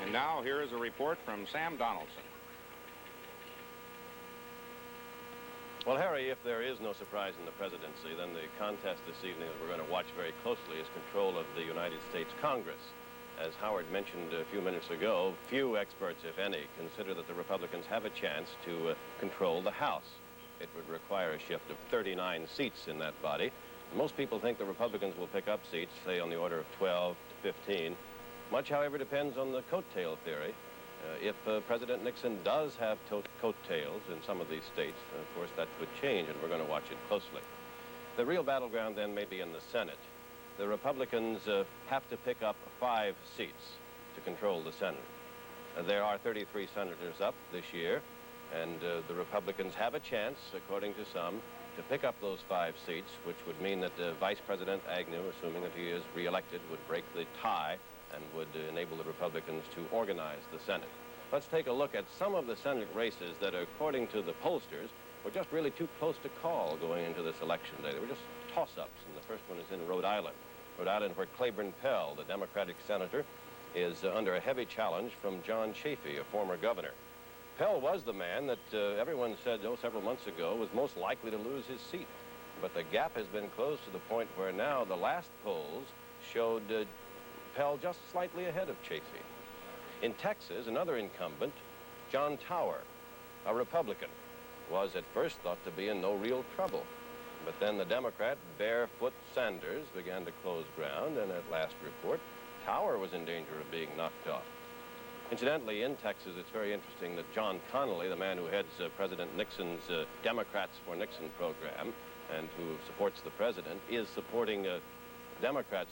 And now here is a report from Sam Donaldson. Well, Harry, if there is no surprise in the presidency, then the contest this evening that we're going to watch very closely is control of the United States Congress. As Howard mentioned a few minutes ago, few experts, if any, consider that the Republicans have a chance to control the House. It would require a shift of 39 seats in that body. Most people think the Republicans will pick up seats, say, on the order of 12 to 15. Much, however, depends on the coattail theory. If President Nixon does have coattails in some of these states, of course, that could change, and we're going to watch it closely. The real battleground, then, may be in the Senate. The Republicans have to pick up 5 seats to control the Senate. There are 33 senators up this year, and the Republicans have a chance, according to some, to pick up those 5 seats, which would mean that Vice President Agnew, assuming that he is reelected, would break the tie and would enable the Republicans to organize the Senate. Let's take a look at some of the Senate races that, according to the pollsters, were just really too close to call going into this election day. They were just toss-ups, and the first one is in Rhode Island. Rhode Island, where Claiborne Pell, the Democratic senator, is under a heavy challenge from John Chafee, a former governor. Pell was the man that everyone said, several months ago, was most likely to lose his seat. But the gap has been closed to the point where now the last polls showed Pell just slightly ahead of Chafee. In Texas, another incumbent, John Tower, a Republican, was at first thought to be in no real trouble. But then the Democrat, Barefoot Sanders, began to close ground, and at last report, Tower was in danger of being knocked off. Incidentally, in Texas, it's very interesting that John Connally, the man who heads President Nixon's Democrats for Nixon program and who supports the president, is supporting Democrats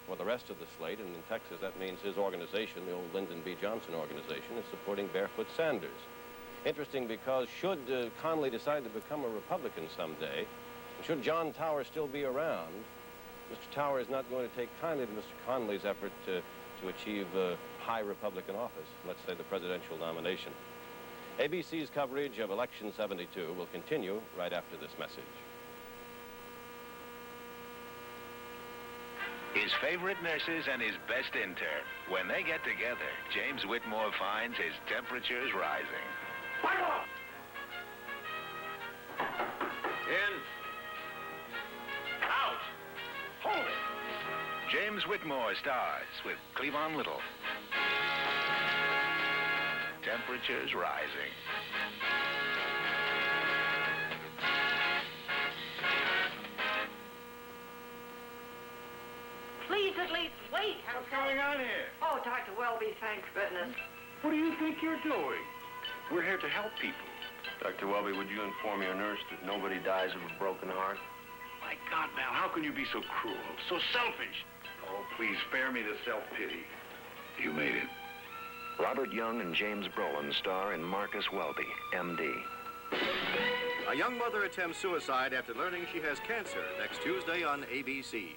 for the rest of the slate. And in Texas, that means his organization, the old Lyndon B. Johnson organization, is supporting Barefoot Sanders. Interesting because should Connally decide to become a Republican someday, and should John Tower still be around, Mr. Tower is not going to take kindly to Mr. Connally's effort to achieve high Republican office, let's say the presidential nomination. ABC's coverage of Election 72 will continue right after this message. His favorite nurses and his best intern. When they get together, James Whitmore finds his temperature's rising. In. Out. Hold it. James Whitmore stars with Cleavon Little. Temperature's rising. Please at least wait. What's going on here? Oh, Dr. Welby, thank goodness. What do you think you're doing? We're here to help people. Dr. Welby, would you inform your nurse that nobody dies of a broken heart? My God, Mal, how can you be so cruel, so selfish? Oh, please, spare me the self-pity. You made it. Robert Young and James Brolin star in Marcus Welby, M.D. A young mother attempts suicide after learning she has cancer, next Tuesday on ABC.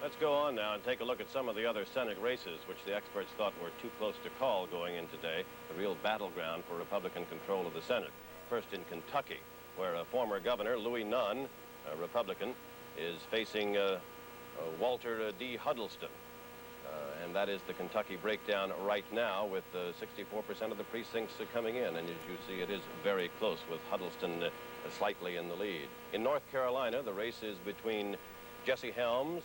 Let's go on now and take a look at some of the other Senate races, which the experts thought were too close to call going in today, the real battleground for Republican control of the Senate. First in Kentucky, where a former governor, Louis Nunn, a Republican, is facing Walter D. Huddleston. And that is the Kentucky breakdown right now, with 64% of the precincts coming in. And as you see, it is very close, with Huddleston slightly in the lead. In North Carolina, the race is between Jesse Helms,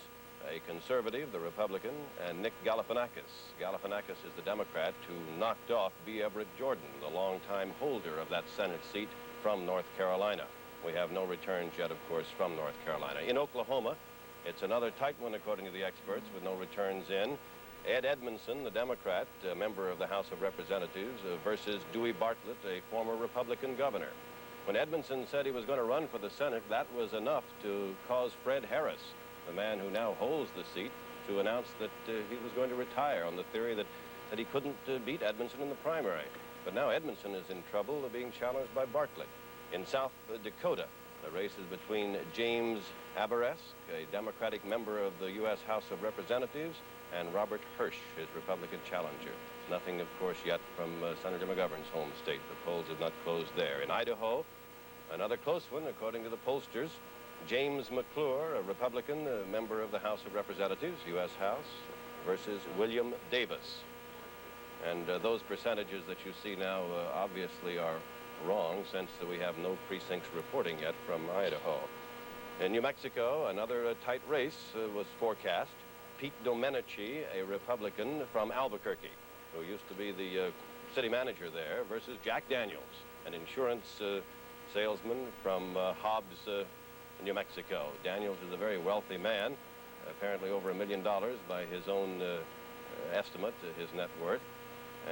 a conservative, the Republican, and Nick Galifianakis. Galifianakis is the Democrat who knocked off B. Everett Jordan, the longtime holder of that Senate seat from North Carolina. We have no returns yet, of course, from North Carolina. In Oklahoma, it's another tight one, according to the experts, with no returns in. Ed Edmondson, the Democrat, a member of the House of Representatives, versus Dewey Bartlett, a former Republican governor. When Edmondson said he was going to run for the Senate, that was enough to cause Fred Harris, the man who now holds the seat, to announce that he was going to retire on the theory that he couldn't beat Edmondson in the primary. But now Edmondson is in trouble of being challenged by Bartlett. In South Dakota, the race is between James Aberesk, a Democratic member of the U.S. House of Representatives, and Robert Hirsch, his Republican challenger. Nothing, of course, yet from Senator McGovern's home state. The polls have not closed there. In Idaho, another close one, according to the pollsters. James McClure, a Republican, a member of the House of Representatives, U.S. House, versus William Davis. And those percentages that you see now obviously are wrong, since we have no precincts reporting yet from Idaho. In New Mexico, another tight race was forecast. Pete Domenici, a Republican from Albuquerque, who used to be the city manager there, versus Jack Daniels, an insurance salesman from Hobbs, New Mexico. Daniels is a very wealthy man, apparently over $1 million by his own estimate, his net worth.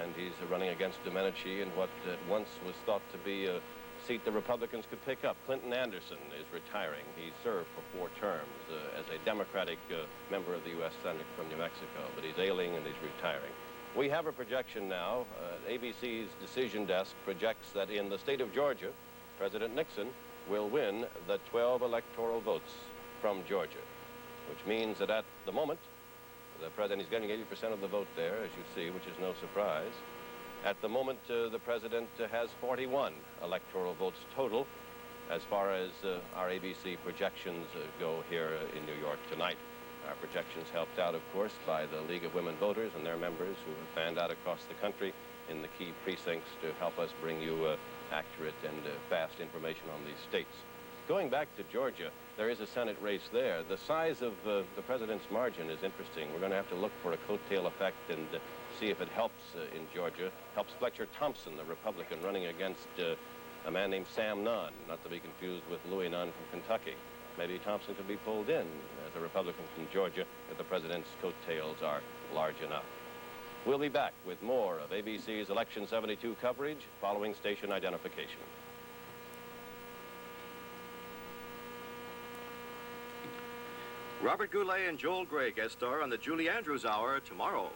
And he's running against Domenici in what at once was thought to be a seat the Republicans could pick up. Clinton Anderson is retiring. He served for 4 terms as a Democratic member of the U.S. Senate from New Mexico, but he's ailing and he's retiring. We have a projection now. ABC's decision desk projects that in the state of Georgia, President Nixon will win the 12 electoral votes from Georgia, which means that at the moment, the president is getting 80% of the vote there, as you see, which is no surprise. At the moment, the president has 41 electoral votes total as far as our ABC projections go here in New York tonight. Our projections helped out, of course, by the League of Women Voters and their members who have fanned out across the country in the key precincts to help us bring you accurate and fast information on these states. Going back to Georgia, there is a Senate race there. The size of the president's margin is interesting. We're going to have to look for a coattail effect and see if it helps in Georgia. Helps Fletcher Thompson, the Republican, running against a man named Sam Nunn, not to be confused with Louis Nunn from Kentucky. Maybe Thompson could be pulled in as a Republican from Georgia if the president's coattails are large enough. We'll be back with more of ABC's Election 72 coverage following station identification. Robert Goulet and Joel Gray guest star on the Julie Andrews Hour tomorrow.